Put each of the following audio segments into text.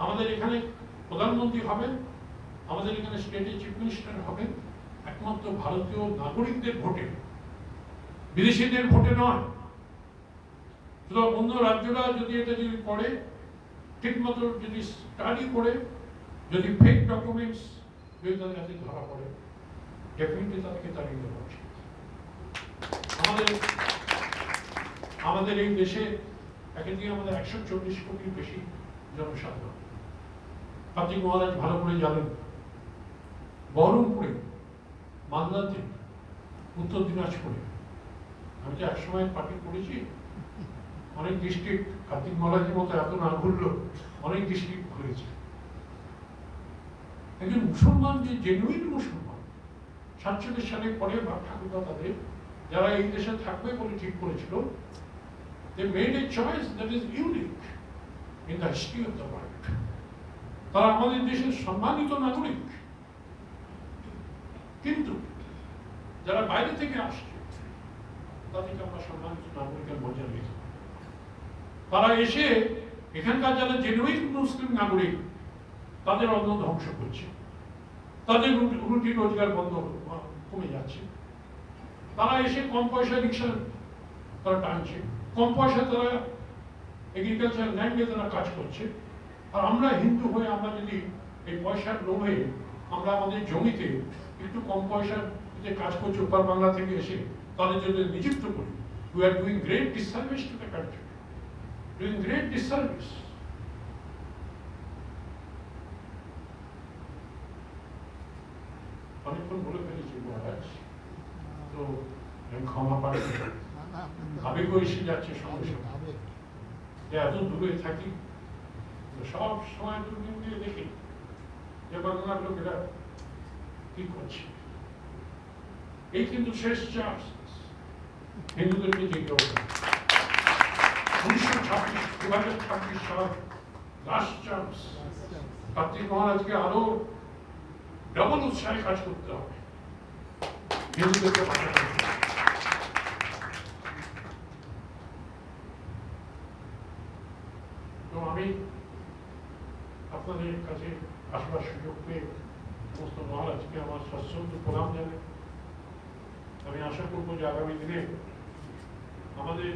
আমাদের এখানে প্রধানমন্ত্রী হবেন, আমাদের এখানে স্টেটের চিফ মিনিস্টার হবেন একমাত্র ভারতীয় নাগরিকদের ভোটে, বিদেশিদের ভোটে নয়। সুতরাং অন্য রাজ্যরা যদি এটা যদি করে, ঠিক মতো যদি স্টাডি করে, যদি ফেক ডকুমেন্টস যদি তাদের কাছে ধরা পড়ে, ডেফিনেটলি তাদেরকে তাড়িয়ে দেওয়া উচিত। আমাদের এই দেশে একদিকে আমাদের 140 কোটির বেশি জনসাধারণ। কার্তিক মহারাজ ভালো করে জানেন, বহরমপুরে, মালদাতে, উত্তর দিনাজপুরে, আমি যে একসময় পার্টি করেছি, অনেক ডিস্ট্রিক্ট কার্তিক মহারাজের মতো এত না ঘুরলো, অনেক ডিস্ট্রিক্ট ঘুরেছে। একজন মুসলমান, যে জেনুইন মুসলমান, 47 সালে পরে বাপ ঠাকুরদা তাদের, যারা এই দেশে থাকবে বলে ঠিক করেছিল, they made a choice that is unique in the history of the world. তারা আমাদের দেশের সম্মানিত নাগরিক। কিন্তু যারা বাইরে থেকে আসছে তাদেরকে আমরা সম্মানিত নাগরিকের মর্যাদা দিতে পারি। তারা এসে এখানকার যারা জেনুইন মুসলিম নাগরিক তাদের অন্ন ধ্বংস করছে, তাদের রুটি রোজগার বন্ধ কমে যাচ্ছে। তারা এসে কম পয়সা রিক্সা তারা টানছে, কম পয়সা তারা এগ্রিকালচার ল্যান্ডে তারা কাজ করছে। আর আমরা হিন্দু হয়ে আমরা যদি এই পয়সার লোভে আমরা আমাদের জমিতে একটু কম পয়সার যে কাজ করছে উত্তর বাংলা থেকে এসে তাদের জন্য নিযুক্ত করি, we are doing great disservice to the country, doing great disservice. অনেকক্ষণ বলে ফেলেছি মহারাজ, তো আমি ক্ষমা পাই, আবেগও এসে যাচ্ছে সঙ্গে সঙ্গে। এত দূরে থাকি, সব সময় দূরবীন দিয়ে দেখি যে বাংলার লোকেরা কি করছে। এই কিন্তু শেষ চান্স হিন্দুদেরকে জেগে ওঠা। 2026 সাল লাস্ট চান্স। কার্তিক মহারাজকে আরো ডবল উৎসাহে কাজ করতে হবে হিন্দুদেরকে বাঁচাতে। তো আমি আপনাদের কাছে আসবার সুযোগ পেয়ে সমস্ত মহারাজকে আমার সশ্রদ্ধ প্রণাম জানাই। আমি আশা করবো যে আগামী দিনে আমাদের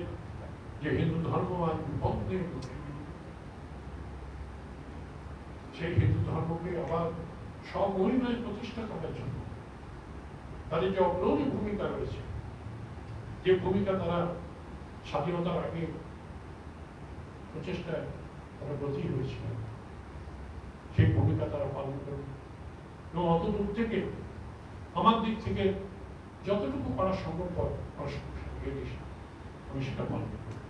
যে হিন্দু ধর্ম আর বিভক্ত সেই হিন্দু ধর্মকে আবার স্বমহিমায় প্রতিষ্ঠা করার জন্য তাদের যে অগ্রণী ভূমিকা রয়েছে, যে ভূমিকা তারা স্বাধীনতার আগে প্রচেষ্টায় তারা ব্রতী হয়েছিলেন, সেই ভূমিকা তারা পালন করবে। এবং অতদূর থেকে আমার দিক থেকে যতটুকু করা সম্ভব আমি সেটা পালন করব।